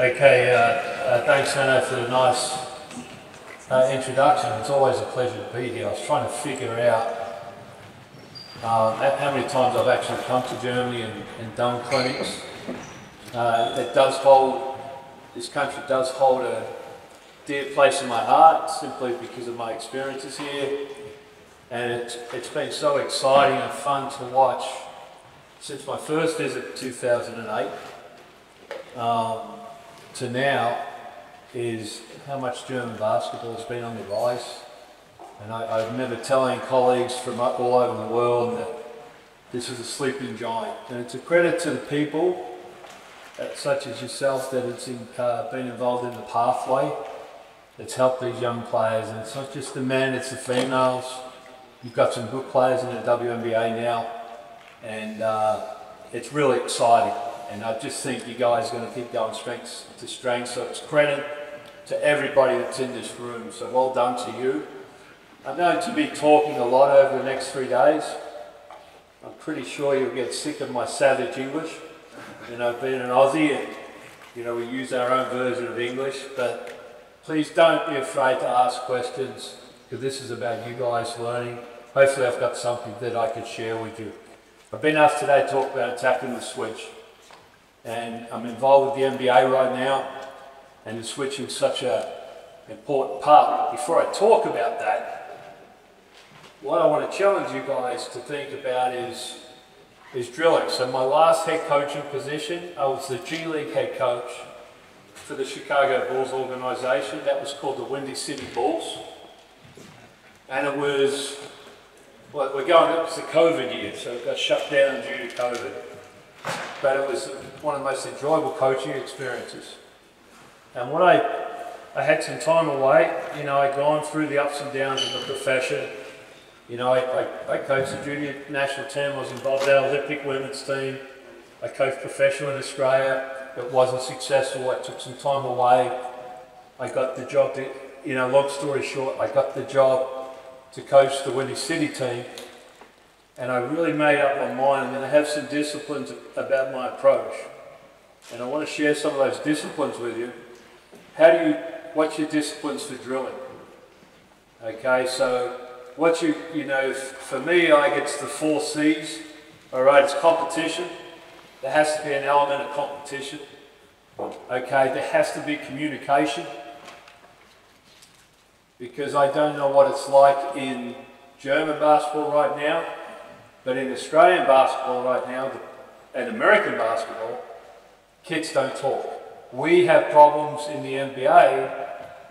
Okay, thanks Hanno for the nice introduction. It's always a pleasure to be here. I was trying to figure out how many times I've actually come to Germany and done clinics. This country does hold a dear place in my heart simply because of my experiences here. And it's been so exciting and fun to watch since my first visit in 2008 to now, is how much German basketball has been on the rise. And I remember telling colleagues from all over the world that this is a sleeping giant. And it's a credit to the people, such as yourself, that it's been involved in the pathway that's helped these young players. And it's not just the men, it's the females. You've got some good players in the WNBA now, and it's really exciting. And I just think you guys are going to keep going strength to strength. So it's credit to everybody that's in this room. So well done to you. I'm going to be talking a lot over the next 3 days. I'm pretty sure you'll get sick of my savage English. You know, being an Aussie, and, you know, we use our own version of English. But please don't be afraid to ask questions, because this is about you guys learning. Hopefully I've got something that I could share with you. I've been asked today to talk about attacking the switch. And I'm involved with the NBA right now, and the switching is such an important part. Before I talk about that, what I want to challenge you guys to think about is drilling. So my last head coaching position, I was the G League head coach for the Chicago Bulls organization. That was called the Windy City Bulls. And it was, well, it was the COVID year, so it got shut down due to COVID. But it was one of the most enjoyable coaching experiences. And when I had some time away, you know, I'd gone through the ups and downs of the profession. You know, I coached the junior national team, I was involved in our Olympic women's team. I coached professional in Australia. It wasn't successful. I took some time away. I got the job to, you know, long story short, I got the job to coach the Windy City team. And I really made up my mind. I'm going to have some disciplines about my approach. And I want to share some of those disciplines with you. What's your disciplines for drilling? Okay, so for me, it's the 4 C's. All right, it's competition. There has to be an element of competition. Okay, there has to be communication. Because I don't know what it's like in German basketball right now, but in Australian basketball right now, and American basketball, kids don't talk. We have problems in the NBA,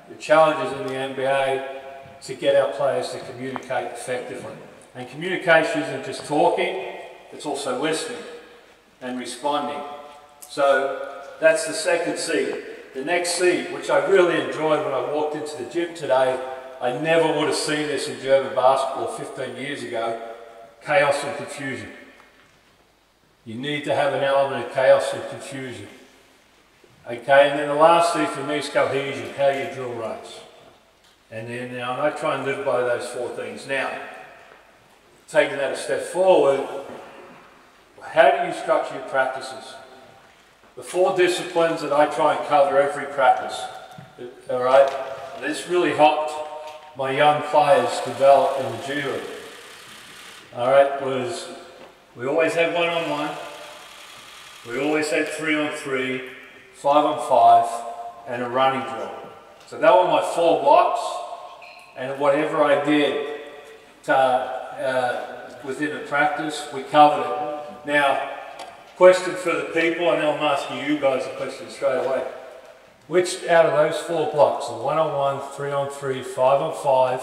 the challenges in the NBA, to get our players to communicate effectively. And communication isn't just talking, it's also listening and responding. So that's the second C. The next C, which I really enjoyed when I walked into the gym today, I never would have seen this in German basketball 15 years ago: chaos and confusion. You need to have an element of chaos and confusion. Okay, and then the last C for me is cohesion, how you drill runs. And then I try and live by those 4 things. Now, taking that a step forward, how do you structure your practices? The 4 disciplines that I try and cover every practice. All right, this really helped my young players develop in the G League. All right, was we always had 1-on-1, we always had 3-on-3, 5-on-5, and a running drill. So that were my 4 blocks, and whatever I did within the practice, we covered it. Now, question for the people, I know I'm asking you guys a question straight away. Which out of those 4 blocks, the 1-on-1, 3-on-3, 5-on-5,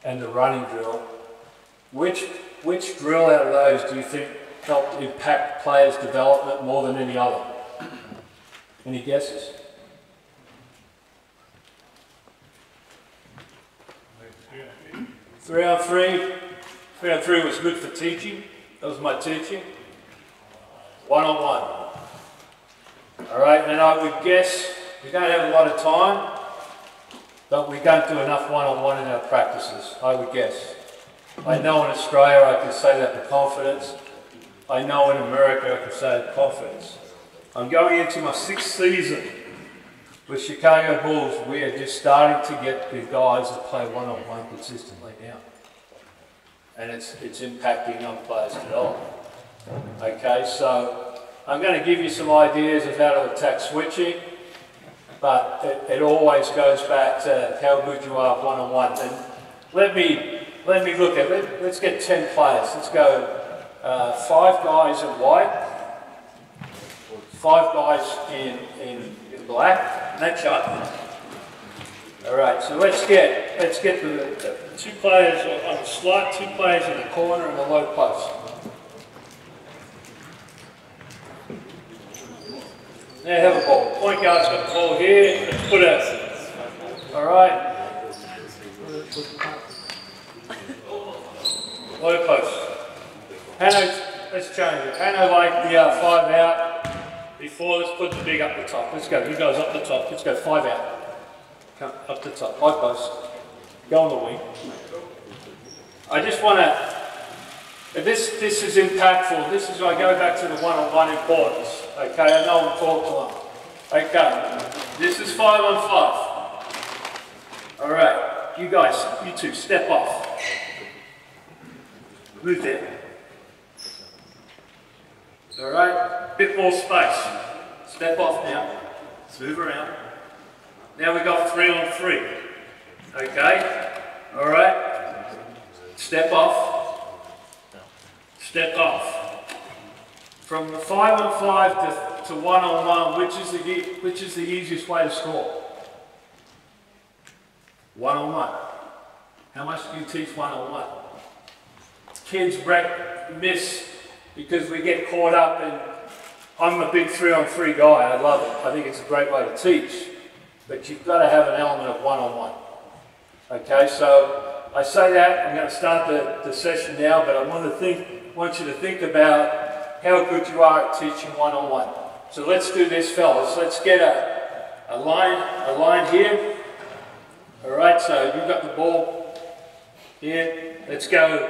and the running drill, which drill out of those do you think helped impact players' development more than any other? Any guesses? 3-on-3. 3-on-3 was good for teaching. That was my teaching. 1-on-1. All right, and I would guess we don't have a lot of time, but we don't do enough 1-on-1 in our practices, I would guess. I know in Australia I can say that with confidence. I know in America I can say it with confidence. I'm going into my 6th season with Chicago Bulls, we are just starting to get the guys that play one-on-one consistently now. And it's impacting young players at all. Okay, so I'm going to give you some ideas of how to attack switching, but it always goes back to how good you are one-on-one. And let me look at it. Let's get 10 players. Let's go 5 guys in white, 5 guys in black. Next shot. All right, so let's get the 2 players on the slot, 2 players in the corner and the low post. Now have a ball. Point guard's got the ball here. Let's put it. All right. Low post. Hanno, let's change it. Hanno like the 5 out. Before, let's put the big up the top. Let's go. Who goes up the top? Let's go 5 out. Come up the top. High post. Go on the wing. I just want to. This is impactful. This is I go back to the one-on-one importance. Okay, I know I'm talking to them. Okay, this is 5-on-5. All right, you guys, you 2, step off. Move there. All right, bit more space. Step off now. Let's move around. Now we've got 3-on-3. Okay, all right. Step off. Step off. From the 5-on-5 to 1-on-1, which is the easiest way to score? 1-on-1. How much do you teach 1-on-1? Kids miss because we get caught up in, I'm a big 3-on-3 guy, I love it. I think it's a great way to teach. But you've got to have an element of 1-on-1. Okay, so I say that, I'm going to start the session now, but I want you to think about how good you are at teaching 1-on-1. So let's do this, fellas. Let's get a line here. All right, so you've got the ball here. Let's go,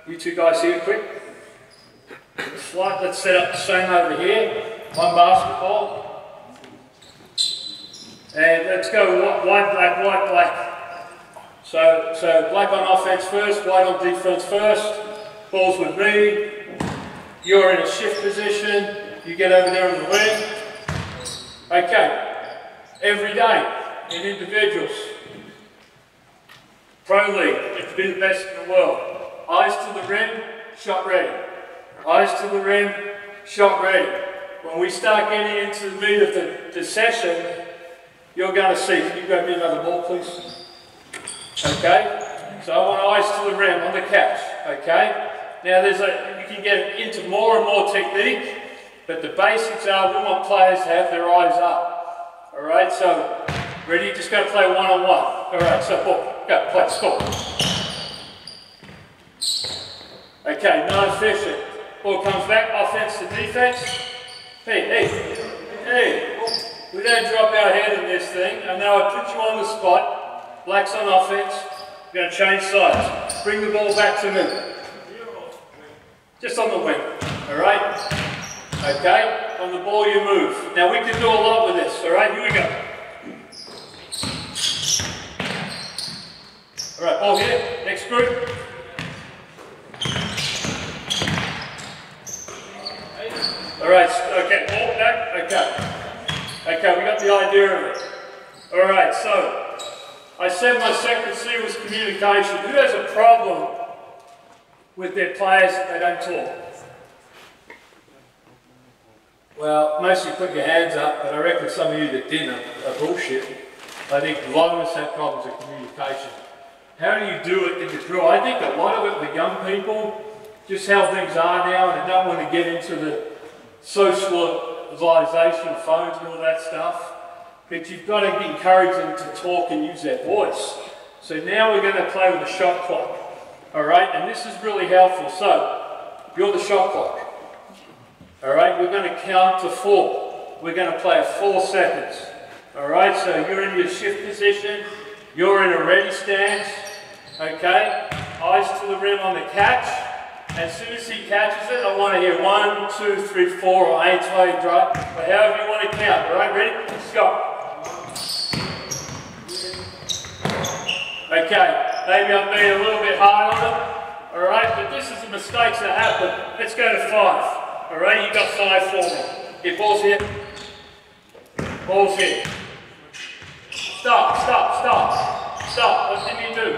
you 2 guys here, quick. Let's set up the same over here. 1 basketball. And let's go white, black. So black on offense first, white on defense first. Ball's with me. You're in a shift position. You get over there on the wing. Okay. Every day in individuals. Pro League, it's to be the best in the world. Eyes to the rim, shot ready. Eyes to the rim, shot ready. When we start getting into the meat of the session, you're going to see. Can you grab me another ball, please? Okay. So I want eyes to the rim on the catch. Okay. Now you can get into more and more technique, but the basics are we want players to have their eyes up. All right. So ready? Just go play 1-on-1. All right. So ball, go play, score. Okay. Not efficient. Ball comes back. Offense to defense. Hey. We don't drop our head in this thing. And now I put you on the spot. Black's on offense. We're going to change sides. Bring the ball back to me. Just on the wing. Alright? Okay? On the ball you move. Now we can do a lot with this. Alright? Here we go. Alright, ball here. Next group. Alright, okay, ball back. Okay, we got the idea of it. Alright, so I said my second C was communication. Who has a problem with their players that they don't talk? Well, mostly put your hands up, but I reckon some of you that didn't are bullshit. I think a lot of us have problems with communication. How do you do it in the drill? I think a lot of it with young people, just how things are now, and they don't want to get into the socialization of phones and all that stuff. But you've got to encourage them to talk and use their voice. So now we're going to play with the shot clock. Alright, and this is really helpful. So, you're the shot clock. Alright, we're going to count to 4. We're going to play 4 seconds. Alright, so you're in your shift position. You're in a ready stance. Okay, eyes to the rim on the catch. As soon as he catches it, I want to hear 1, 2, 3, 4, or 8 way drop, or however you want to count. Alright, ready? Let's go. 1, Okay, maybe I'm being a little bit hard on it. Alright, but this is the mistakes that happen. Let's go to 5. Alright, you got 5 for me. Get balls here. Balls here. Stop, stop, stop. Stop. What did you do?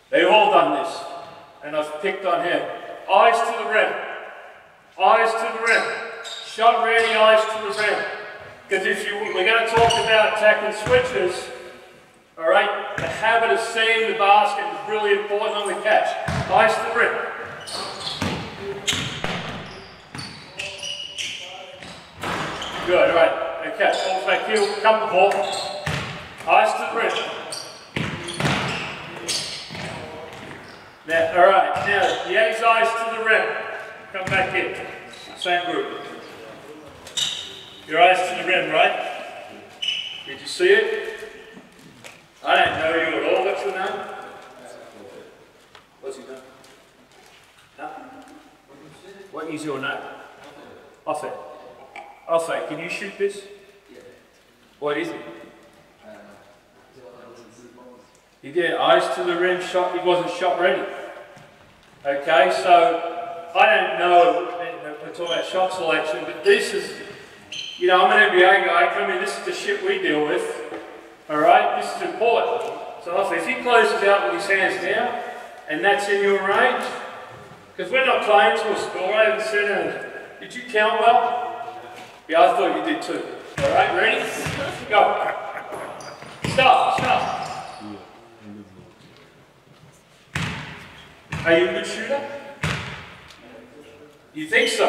They've all done this. And I've picked on him. Eyes to the rim. Eyes to the rim. Shot ready, eyes to the rim. Because we're going to talk about attacking switches. Alright? The habit of seeing the basket is really important on the catch. Eyes to the rim. Good, alright. Okay, balls back here. Come the ball. Eyes to the rim. Now, alright, now, the A's eyes to the rim. Come back in. Same group. Your eyes to the rim, right? Did you see it? I don't know you at all. What's your name? What's your name? Huh? What is your name? Offit. Offit, can you shoot this? What is it? He did eyes to the rim shot, he wasn't shot ready. Okay, so I don't know, we're talking about shot selection, but this is, you know, I'm an NBA guy, come in, this is the shit we deal with. Alright, this is important. So if he closes out with his hands down, and that's in your range, because we're not playing to a score, I haven't said anything. Did you count well? Yeah, I thought you did too. Alright, ready? Go. Stop, stop. Are you a good shooter? You think so?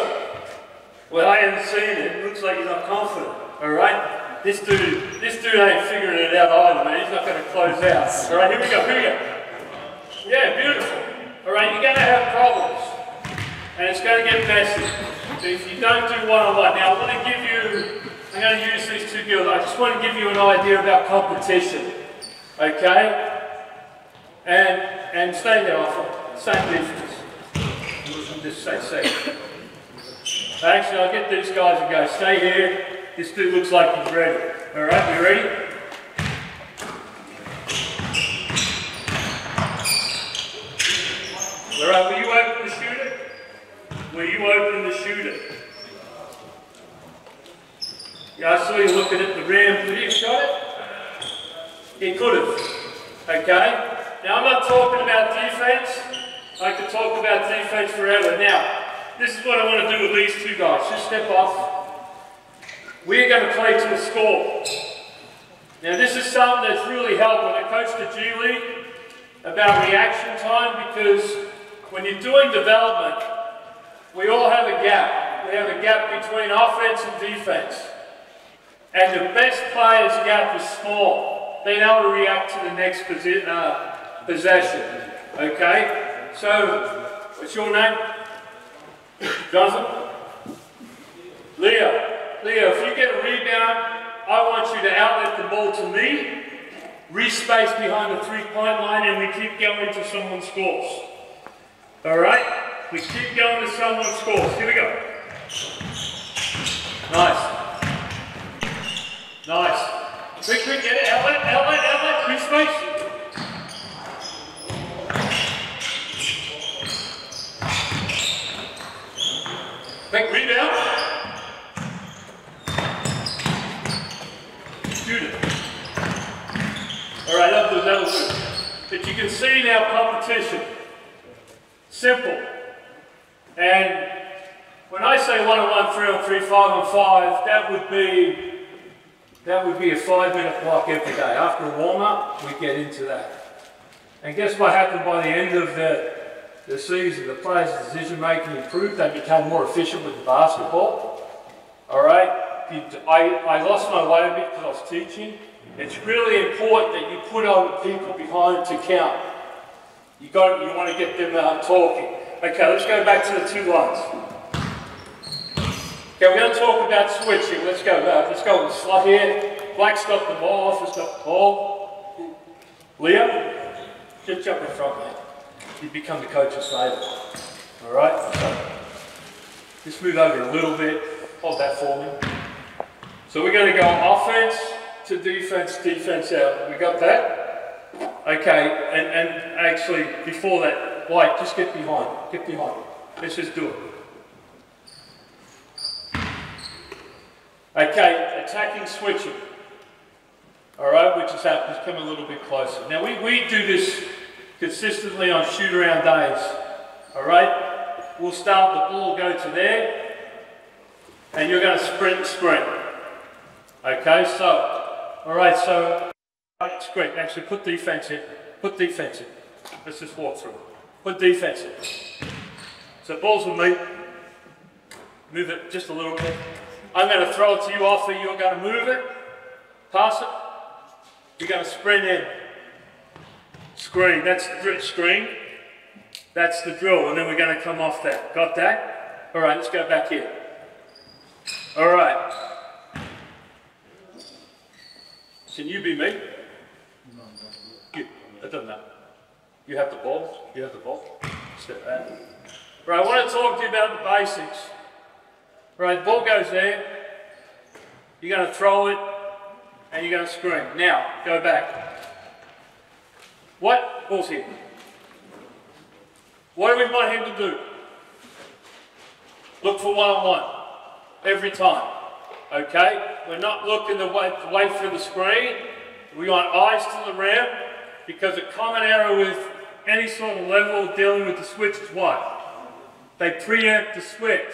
Well, I haven't seen it. It looks like you're not confident. Alright? This dude ain't figuring it out either, man. He's not going to close out. Alright, here we go, here we go. Yeah, beautiful. Alright, you're going to have problems. And it's going to get messy. So if you don't do one-on-one. Now, I'm going to use these two girls. I just want to give you an idea about competition. Okay? And stay there off. Same defense. Just stay safe. Actually, I'll get these guys and go, stay here. This dude looks like he's ready. Alright, we ready? Alright, will you open the shooter? Will you open the shooter? Yeah, I saw you looking at the rim. Could he have shot it? He could have. Okay? Now, I'm not talking about defense. I could talk about defense forever. Now, this is what I want to do with these two guys. Just step off. We're going to play to a score. Now, this is something that's really helped when I coached the G League about reaction time, because when you're doing development, we all have a gap. We have a gap between offense and defense. And the best player's gap is small. They know how to react to the next possession. Okay? So, what's your name? Jonathan? Leo, if you get a rebound, I want you to outlet the ball to me, re-space behind the three-point line, and we keep going until someone scores. Alright? We keep going until someone scores. Here we go. Nice. Nice. Quick, get it. Outlet. Re-space. Quick rebound. Shoot it. Alright, that'll do. But you can see now competition. Simple. And when I say 1-on-1, 3-on-3, 5-on-5, that would be a 5-minute block every day. After a warm-up, we get into that. And guess what happened by the end of the season? The players' decision-making improved. They became more efficient with the basketball. Alright? I lost my way a bit because I was teaching. It's really important that you put other people behind to count. You want to get them talking. Okay, let's go back to the two lines. Okay, we're going to talk about switching. Let's go with the slot here. Black's got the ball, Officer's got the ball. Leo, just jump in front, mate. You become the coach's favourite. Alright? So, just move over a little bit. Hold that for me. So we're going to go offense to defense, defense out. We got that? Okay, and actually before that, White, just get behind. Get behind. Let's just do it. Okay, attacking, switching. Alright, which is happening. Just come a little bit closer. Now we do this consistently on shoot around days. Alright? We'll start, the ball go to there, and you're going to sprint. Okay, so, alright, so, it's great. Actually, put defense in. Put defense in. Let's just walk through. Put defense in. So, ball's with me. Move it just a little bit. I'm going to throw it to you off, and you're going to move it. Pass it. You're going to sprint in. Screen. That's the screen. That's the drill, and then we're going to come off that. Got that? Alright, let's go back here. Alright. Can you be me? You. That doesn't matter. You have the ball. You have the ball. Step back. Right, I want to talk to you about the basics. Right, ball goes there. You're going to throw it, and you're going to screen. Now, go back. What? Ball's here. What do we want him to do? Look for one-on-one. Every time. Okay? We're not looking to wait for the screen. We want eyes to the rim, because a common error with any sort of level dealing with the switch is what? They preempt the switch.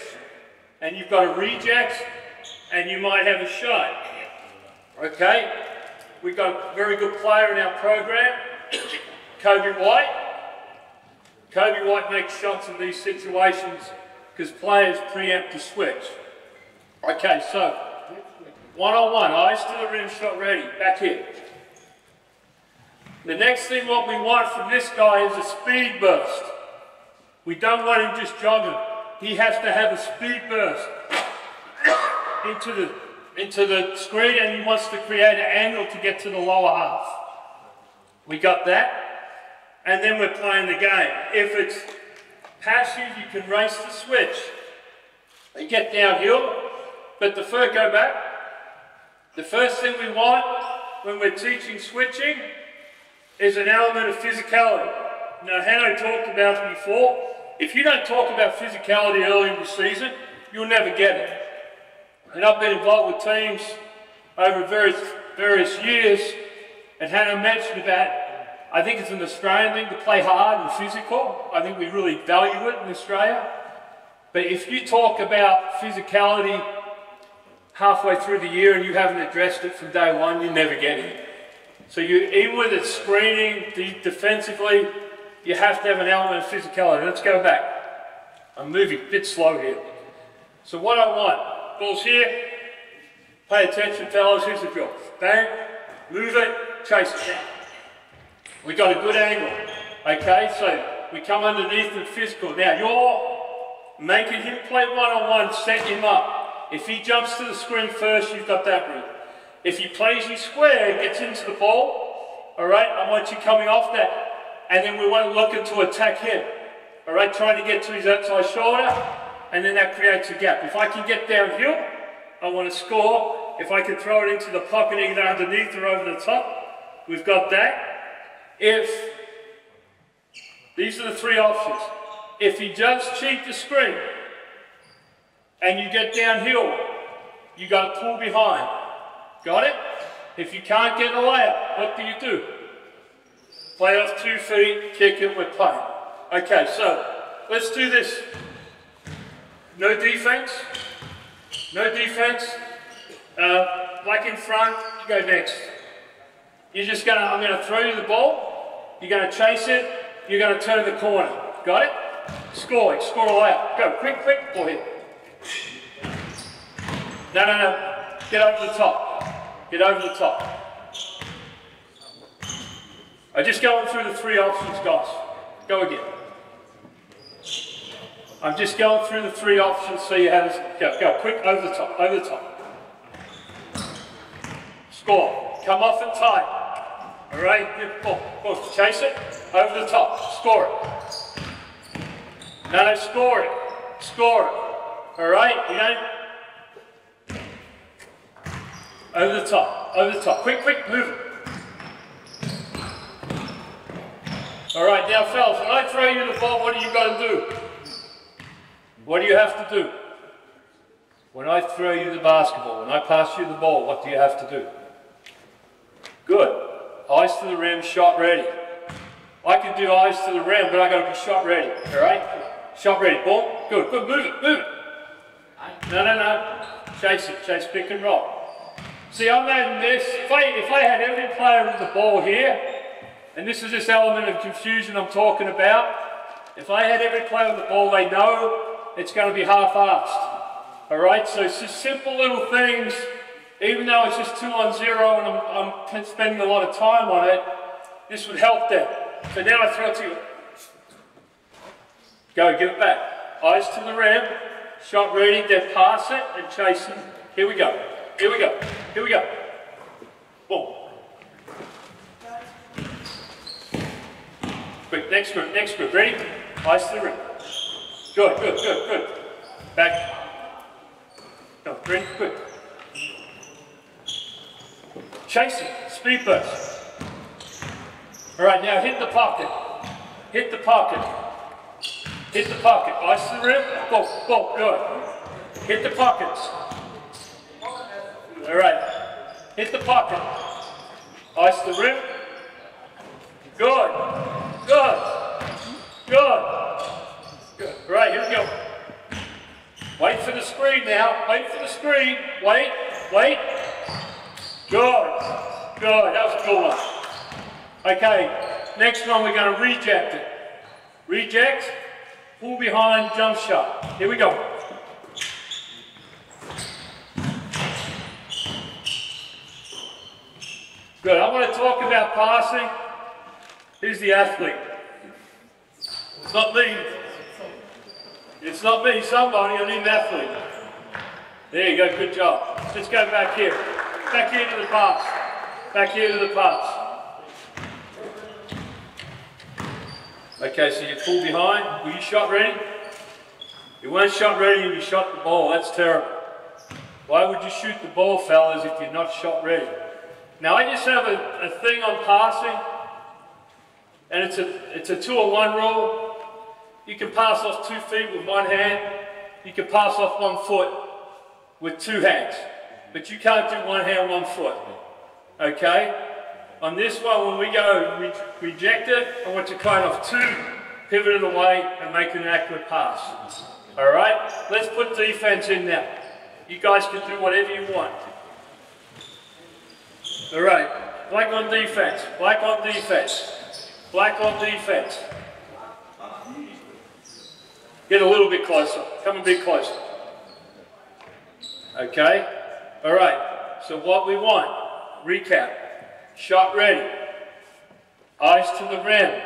And you've got a reject, and you might have a shot. Okay? We've got a very good player in our program, Kobe White. Kobe White makes shots in these situations because players preempt the switch. Okay, so one-on-one, eyes to the rim, shot ready, back here. The next thing what we want from this guy is a speed burst. We don't want him just jogging. He has to have a speed burst into the screen, and he wants to create an angle to get to the lower half. We got that? And then we're playing the game. If it's passive, you can race the switch. They get downhill, but go back. The first thing we want when we're teaching switching is an element of physicality. Now, Hanno talked about it before. If you don't talk about physicality early in the season, you'll never get it. And I've been involved with teams over various years, and Hanno mentioned about, I think it's an Australian thing to play hard and physical. I think we really value it in Australia. But if you talk about physicality halfway through the year and you haven't addressed it from day one, you never get it. So even with it screening defensively, you have to have an element of physicality. Let's go back. I'm moving a bit slow here. So what I want, ball's here. Pay attention, fellas. Here's the drill. Bang, move it, chase it down. We got a good angle. Okay, so we come underneath the physical. Now you're making him play one-on-one, set him up. If he jumps to the screen first, you've got that route. If he plays you square, gets into the ball, all right, I want you coming off that. And then we want to look to attack him. All right, trying to get to his outside shoulder, and then that creates a gap. If I can get downhill, I want to score. If I can throw it into the pocket either underneath or over the top, we've got that. These are the three options. If you just cheat the screen and you get downhill, you got to pull behind. Got it? If you can't get a layup, what do? Play off 2 feet, kick it, we're playing. Okay, so let's do this. No defense. No defense. Like in front, you go next. I'm going to throw you the ball. You're going to chase it. You're going to turn the corner. Got it? Score. Score a layup. Go, quick, ball here. No. Get over the top. Get over the top. I'm just going through the three options, guys. Go again. I'm just going through the three options so you have this. Go, quick, over the top. Score. Come off and tight. All right, good ball. Chase it, over the top, score it. No, score it. All right, you know. Over the top, over the top. Quick, quick, move it. All right, now fellas, when I throw you the ball, what do you got to do? What do you have to do? When I throw you the basketball, when I pass you the ball, what do you have to do? Good. Eyes to the rim, shot ready. I can do eyes to the rim, but I got to be shot ready. All right? Shot ready. Ball. Good. Good. Move it. Move it. No, no, no. Chase it. Chase. Pick and roll. See, I'm adding this. If I had every player with the ball here, and this is this element of confusion I'm talking about, if I had every player with the ball, they know it's going to be half-assed. All right? So it's just simple little things. Even though it's just 2 on 0 and I'm spending a lot of time on it, this would help them. So now I throw it to you. Go, give it back. Eyes to the rim, shot ready, then pass it and chase it. Here we go. Here we go. Here we go. Boom. Quick, next group. Ready? Eyes to the rim. Good, good, good, good. Back. Go, ready, quick. Chase it, speed burst. All right, now hit the pocket. Hit the pocket. Hit the pocket. Eyes to the rim. Go, go, good. Hit the pockets. All right. Hit the pocket. Eyes to the rim. Good. Good. Good. Good. All right, here we go. Wait for the screen now. Wait for the screen. Wait. Wait. Good. Good. That was a good one. Okay. Next one, we're going to reject it. Reject. Pull behind, jump shot. Here we go. Good. I want to talk about passing. Who's the athlete? It's not me. It's not me. Somebody. I need an athlete. There you go. Good job. Let's go back here. Back here to the pass. Back here to the pass. Okay, so you pull behind. Were you shot ready? You weren't shot ready and you shot the ball. That's terrible. Why would you shoot the ball, fellas, if you're not shot ready? Now, I just have a thing on passing, and it's a 2-on-1 rule. You can pass off 2 feet with 1 hand. You can pass off 1 foot with 2 hands. But you can't do 1 hand, 1 foot. Okay? On this one, when we go reject it, I want to kind of 2, pivot it away, and make an accurate pass. All right? Let's put defense in now. You guys can do whatever you want. All right. Black on defense. Black on defense. Black on defense. Get a little bit closer. Come a bit closer. Okay? All right. So what we want, recap. Shot ready. Eyes to the rim.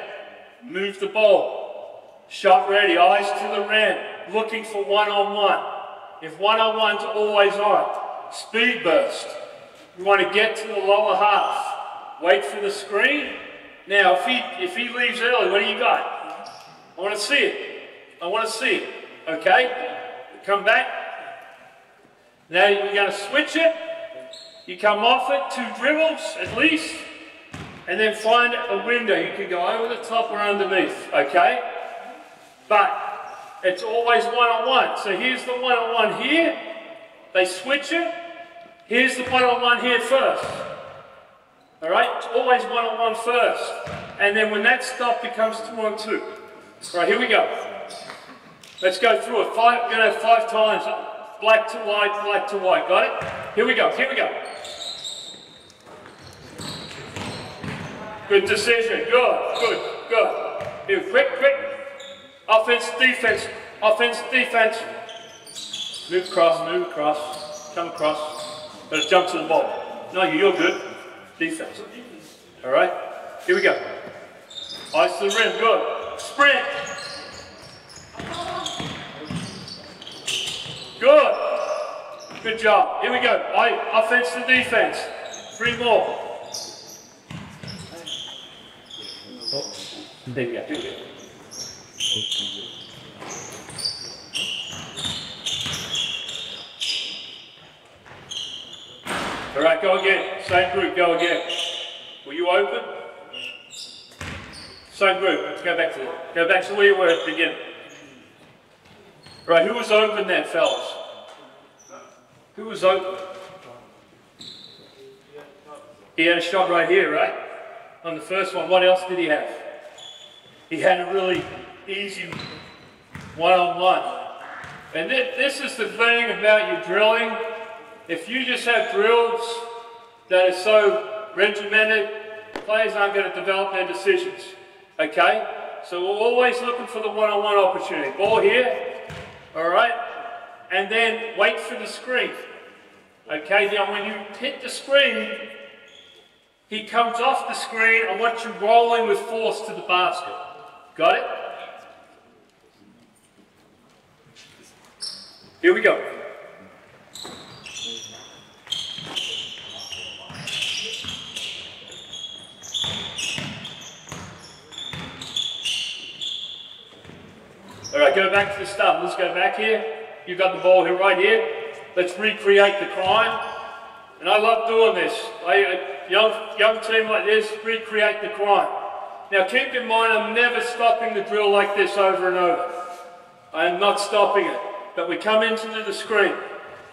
Move the ball. Shot ready. Eyes to the rim. Looking for 1-on-1. If 1-on-one's always on. Speed burst. You want to get to the lower half. Wait for the screen. Now, if he leaves early, what do you got? I want to see it. I want to see it. Okay? Come back. Now you're going to switch it. You come off it, 2 dribbles at least, and then find a window. You can go over the top or underneath, okay? But it's always 1-on-1. So here's the 1-on-1 here. They switch it. Here's the 1-on-1 here first. All right? It's always 1-on-1 first. And then when that's stopped, it becomes 2-on-2. All right, here we go. Let's go through it. We're going to have 5 times. Black to white, black to white. Got it? Here we go. Here we go. Good decision. Good. Good. Good. Here, quick, quick. Offense, defense. Offense, defense. Move across, come across. Let's jump to the ball. No, you're good. Defense. All right? Here we go. Eyes to the rim. Good. Sprint. Good. Good job. Here we go. Offense to defense. 3 more. Oh, there we go. Here we go. All right, go again. Same group, go again. Were you open? Same group. Let's go back to where you were at the beginning. Right, who was open then, fellas? Who was open? He had a shot right here, right? On the first one. What else did he have? He had a really easy one-on-one. And this is the thing about your drilling. If you just have drills that are so regimented, players aren't going to develop their decisions. Okay? So we're always looking for the one-on-one opportunity. Ball here, all right? And then wait for the screen. Okay? Now when you hit the screen, he comes off the screen. I want you rolling with force to the basket. Got it? Here we go. All right, go back to the start. Let's go back here. You've got the ball here, right here. Let's recreate the crime. And I love doing this. A young team like this, recreate the crime. Now keep in mind, I'm never stopping the drill like this over and over. I am not stopping it. But we come into the screen.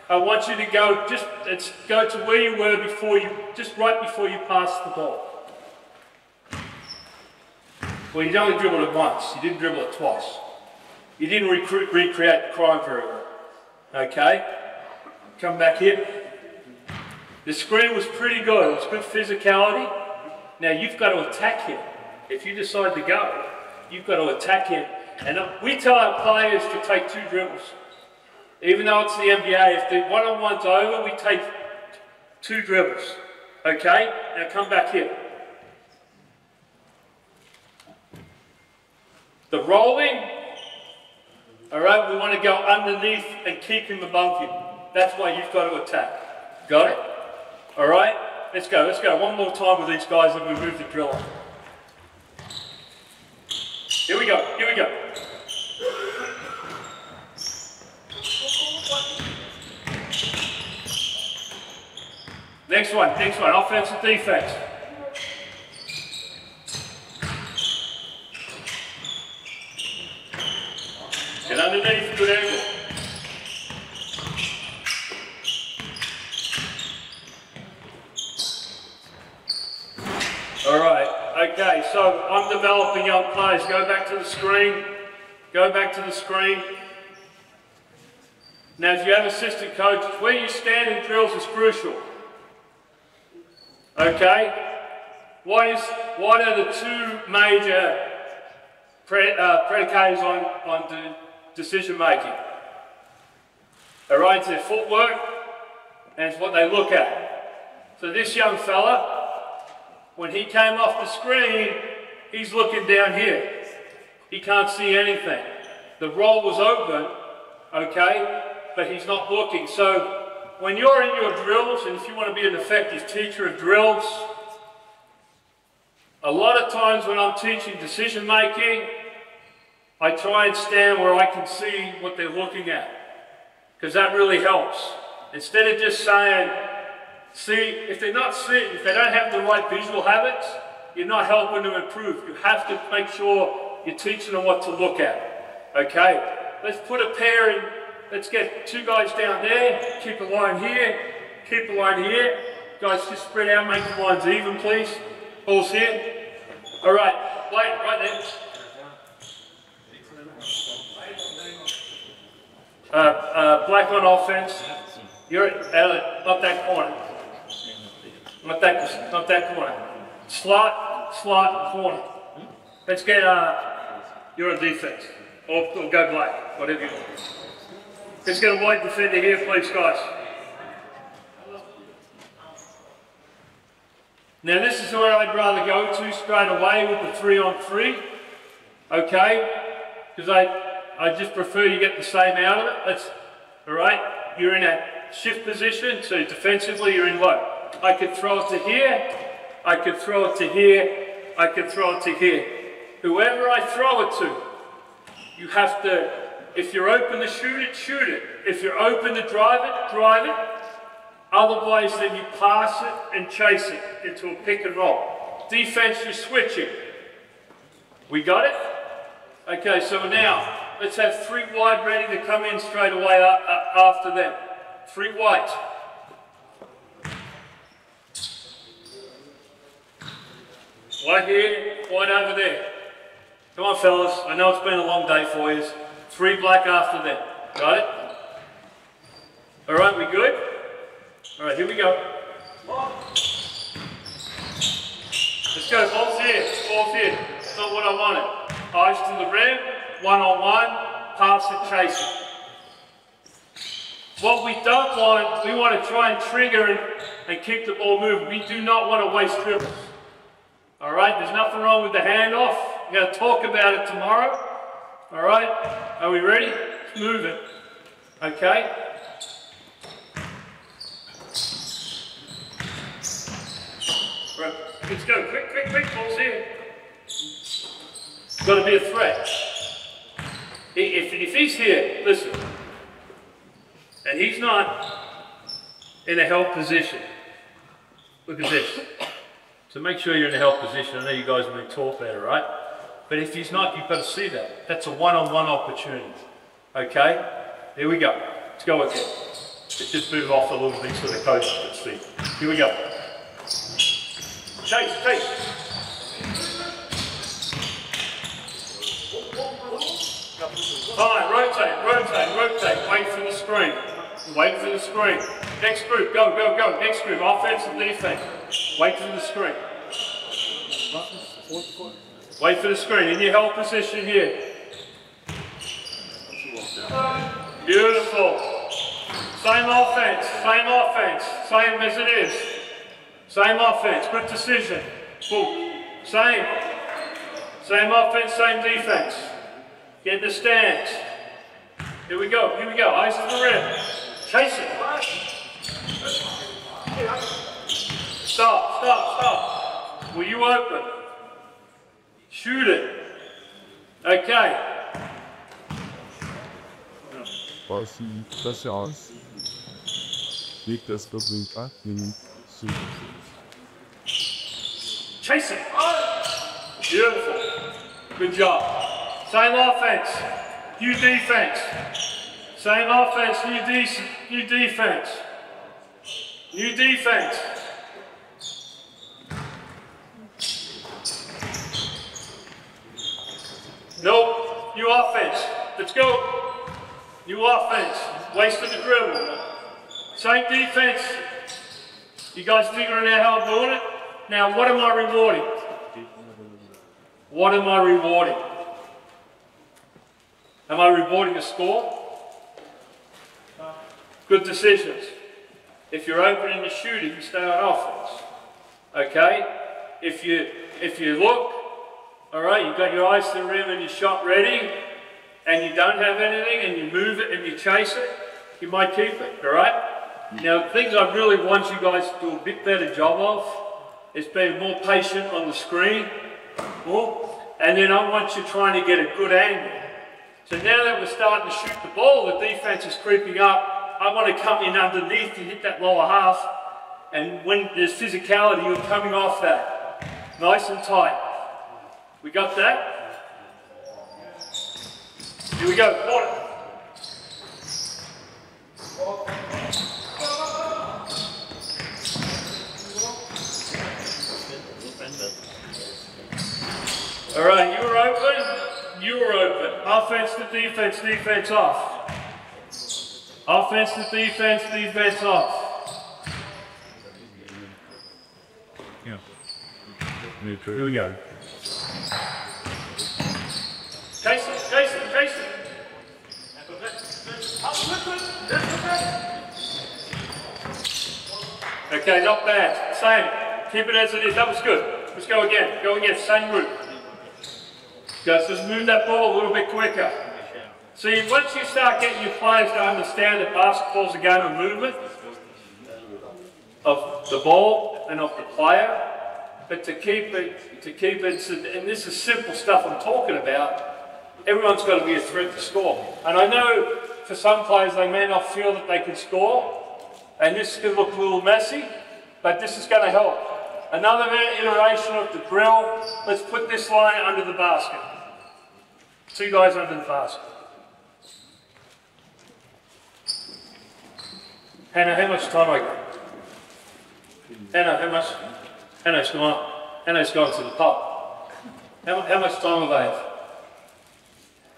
I want you to go, let's go to where you were before just right before you passed the ball. Well, you only dribbled it once. You didn't dribble it twice. You didn't recreate the crime very well. Okay? Come back here. The screen was pretty good. It was good physicality. Now you've got to attack him. If you decide to go, you've got to attack him. And we tell our players to take 2 dribbles. Even though it's the NBA, if the one-on-one's over, we take 2 dribbles. Okay? Now come back here. The rolling, all right, we want to go underneath and keep him above you. That's why you've got to attack. Got it? All right? Let's go. Let's go. One more time with these guys and we move the drill on. Here we go. Here we go. Next one. Offense and defense. Get underneath, good angle. All right, okay, so I'm developing young players. Go back to the screen. Go back to the screen. Now, if you have assistant coaches, where you stand in drills is crucial. Okay? What are the 2 major predicators on decision making? All right, it's their footwork and it's what they look at. So this young fella, when he came off the screen, he's looking down here. He can't see anything. The roll was open, okay, but he's not looking. So when you're in your drills, and if you want to be an effective teacher of drills, a lot of times when I'm teaching decision making, I try and stand where I can see what they're looking at, because that really helps. Instead of just saying, see, if they're not sitting, if they don't have the right visual habits, you're not helping them improve. You have to make sure you're teaching them what to look at. Okay, let's put a pair in. Let's get 2 guys down there. Keep a line here. Keep a line here. Guys, just spread out. Make the lines even, please. Ball's here. All right, right there. Black on offense. You're not that corner. Not that corner. Slot, corner. Let's get you're on defense. Or go black, whatever you want. Let's get a white defender here, please, guys. Now this is where I'd rather go to straight away with the 3-on-3. Okay? Because I just prefer you get the same out of it. Alright? You're in a shift position, so defensively you're in low. I could throw it to here, I could throw it to here, I could throw it to here. Whoever I throw it to, you have to, if you're open to shoot it, shoot it. If you're open to drive it, drive it. Otherwise, then you pass it and chase it into a pick and roll. Defense, you're switching. We got it? Okay, so now let's have 3 wide ready to come in straight away after them. 3 wide. White here, white over there. Come on, fellas. I know it's been a long day for you. 3 black after them. Got it? All right, we good? All right, here we go. Let's go. Ball's here. Ball's here. That's not what I wanted. Eyes to the rim. 1-on-1. Pass it, chase it. What we don't want, we want to try and trigger and keep the ball moving. We do not want to waste dribbles. All right, there's nothing wrong with the handoff. We're going to talk about it tomorrow. All right, are we ready? Let's move it. Okay. Right. Let's go. Quick, quick, quick. Ball's here. It's got to be a threat. If he's here, listen, and he's not in a help position, look at this. So make sure you're in a help position. I know you guys have been taught better, right? But if he's not, you've got to see that. That's a one-on-one opportunity. Okay? Here we go. Let's go with it. Let's just move off a little bit so the coach can see. Here we go. Chase, chase. Fine, rotate, rotate, rotate. Wait for the screen. Wait for the screen. Next group, go, go, go. Next group, offense and defense. Wait for the screen. Wait for the screen. In your held position here. Beautiful. Same offense, same as it is. Same offense, good decision. Boom. Same. Same offense, same defense. Get in the stands. Here we go, eyes to the rim. Chase it. Stop, stop, stop. Were you open? Shoot it. Okay. Das aus. Leg das Doppeln ab, Chase it. Beautiful. Good job. Same offense, new defense. Same offense, new defense. New defense. Nope, new offense. Let's go. New offense. Wasted the dribble. Same defense. You guys figuring out how I'm doing it? Now, what am I rewarding? What am I rewarding? Am I rewarding a score? Good decisions. If you're open and you're shooting, you stay on offense. Okay? If you look, all right, you've got your eyes to the rim and your shot ready, and you don't have anything, and you move it and you chase it, you might keep it, all right? Now, things I really want you guys to do a bit better job of is being more patient on the screen, and then I want you trying to get a good angle. So now that we're starting to shoot the ball, the defense is creeping up. I want to come in underneath to hit that lower half, and when there's physicality, you're coming off that. Nice and tight. We got that? Here we go, Cotter. All right, you were open. You were open. Offense to defense, defense off. Offense to defense, defense off. Yeah. Here we go. Chase it, chase it, chase it. Okay, not bad. Same. Keep it as it is. That was good. Let's go again. Go again. Same route. Just move that ball a little bit quicker. See, once you start getting your players to understand that basketball's a game of movement, of the ball and of the player, but to keep it, and this is simple stuff I'm talking about, everyone's got to be a threat to score. And I know for some players they may not feel that they can score, And this is going to look a little messy, but this is going to help. Another iteration of the drill. Let's put this line under the basket. 2 guys under the basket. Hannah, how much time I got? Hannah, how much? Hannah's gone to the pub. How much time have I have?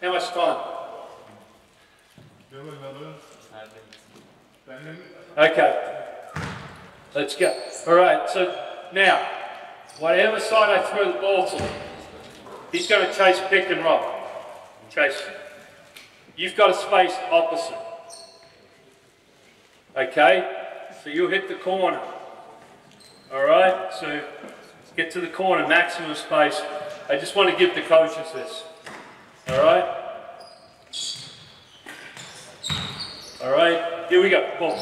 How much time? Okay. Let's go. Alright, so now, whatever side I throw the ball to, he's going to chase pick and roll. Chase. You've got to space opposite. Okay? So you'll hit the corner. Alright? So get to the corner, maximum space. I just want to give the coaches this. Alright? Alright? Here we go. Ball.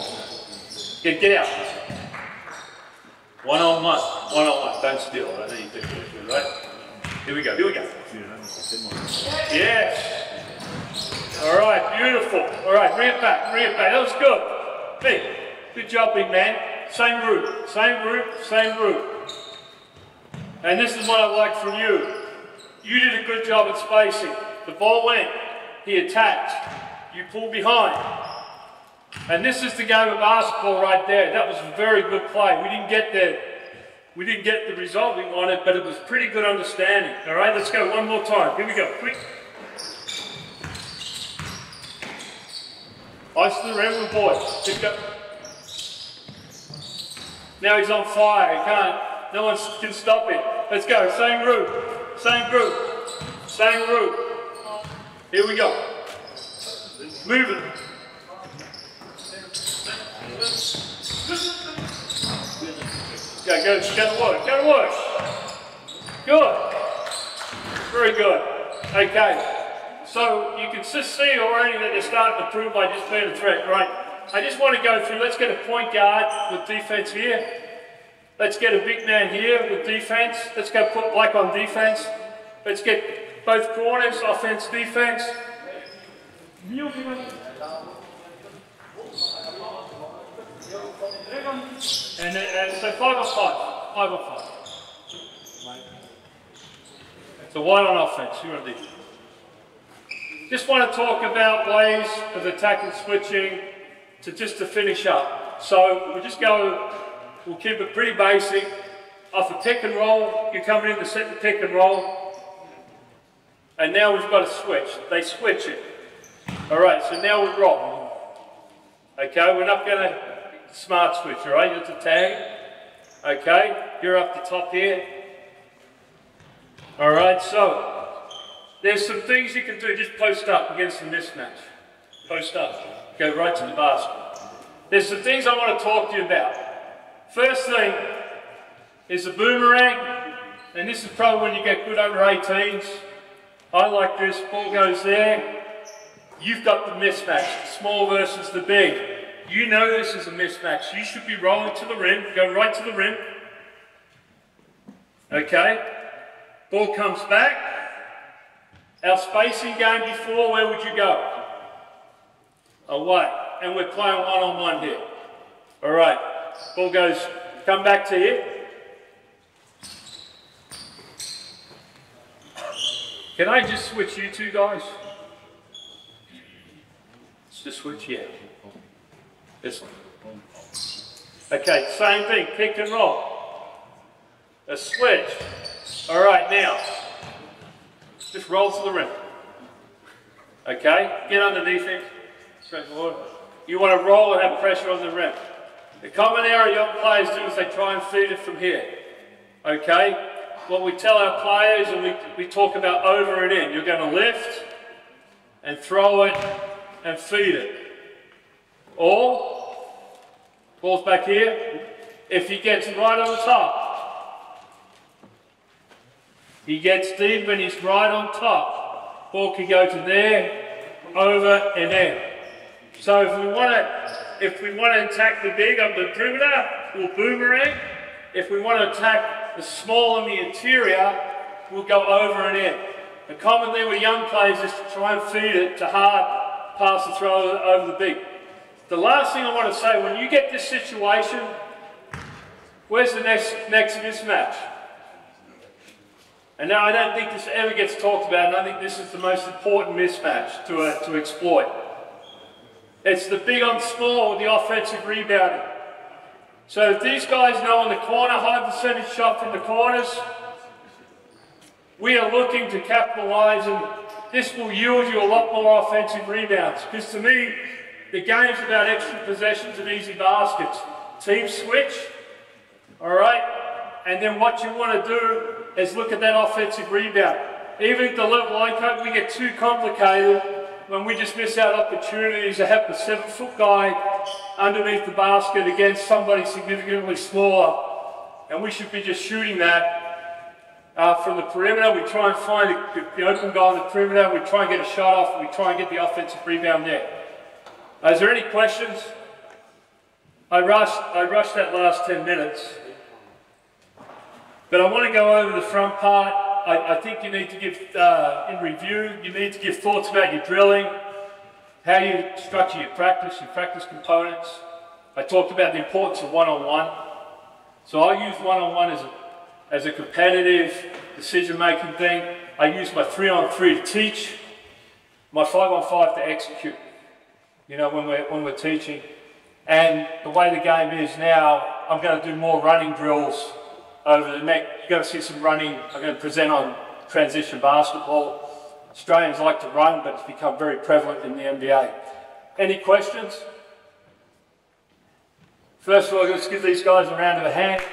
Get out. One-on-one. One-on-one. Don't steal. I know you think it, right? Here we go. Here we go. Yes. All right. Beautiful. All right. Bring it back. Bring it back. That was good. Big. Good job, big man. Same route. Same route. Same route. And this is what I like from you. You did a good job at spacing. The ball went. He attacked. You pulled behind. And this is the game of basketball right there. That was a very good play. We didn't get there. We didn't get the result we wanted, but it was pretty good understanding. All right, let's go one more time. Here we go. Quick. Ice to the rim with the boys. Pick up. Now he's on fire. He can't. No one can stop him. Let's go. Same route. Same group. Same route. Here we go. Move it. Go to work, go to work. Good. Very good. Okay. So you can just see already that they're starting to prove by just being a threat, right? I just want to go through, let's get a point guard with defense here. Let's get a big man here with defense. Let's go put Black on defense. Let's get both corners, offense, defense. And so 5 on 5. 5 on 5. So white on offense, you're on defense. Just want to talk about ways of attack and switching to finish up. So we'll just go, we'll keep it pretty basic. Off a pick and roll, you're coming in to set the pick and roll. And now we've got to switch. They switch it. Alright, so now we roll. Okay, we're not going to smart switch, alright? You have to tag. Okay, you're up the top here. Alright, so there's some things you can do. Just post up against the mismatch. Post up. Go right to the basket. There's some things I want to talk to you about. First thing is the boomerang. And this is probably when you get good under 18s. I like this. Ball goes there. You've got the mismatch. The small versus the big. You know this is a mismatch. You should be rolling to the rim. Go right to the rim. Okay. Ball comes back. Our spacing game before, where would you go? Away. And we're playing one-on-one here. All right. Ball goes, come back to here. Can I just switch you two guys? Let's just switch, yeah. This one. Okay, same thing, pick and roll. A switch. All right, now, just roll to the rim. Okay, get underneath him. You want to roll and have pressure on the rim. The common error young players do is they try and feed it from here. Okay, what we tell our players, and we talk about over and in. You're going to lift and throw it and feed it. Or, ball's back here. If he gets right on top, he gets deep and he's right on top. Ball can go to there, over and in. So if we want to attack the big on the perimeter, we'll boomerang. If we want to attack the small on the interior, we'll go over and in. The common thing with young players is to try and feed it to hard pass and throw over the big. The last thing I want to say, when you get this situation, where's the next mismatch? And now I don't think this ever gets talked about, and I think this is the most important mismatch to exploit. It's the big on small with the offensive rebounding. So if these guys know in the corner, high percentage shot from the corners, we are looking to capitalise, and this will yield you a lot more offensive rebounds. Because to me, the game's about extra possessions and easy baskets. Team switch, all right? And then what you want to do is look at that offensive rebound. Even at the level I coach, we get too complicated when we just miss out opportunities to have the 7-foot guy underneath the basket against somebody significantly smaller. And we should be just shooting that from the perimeter. We try and find the open guy on the perimeter. We try and get a shot off, and we try and get the offensive rebound there. Is there any questions? I rushed that last 10 minutes. But I want to go over the front part. I think you need to give, in review, you need to give thoughts about your drilling, how you structure your practice components. I talked about the importance of one-on-one. So I use one-on-one as a competitive decision-making thing. I use my 3-on-3 to teach, my 5-on-5 to execute, you know, when we're teaching. And the way the game is now, I'm going to do more running drills over the next. You're going to see some running. I'm going to present on transition basketball. Australians like to run, but it's become very prevalent in the NBA. Any questions? First of all, let's give these guys a round of a hand.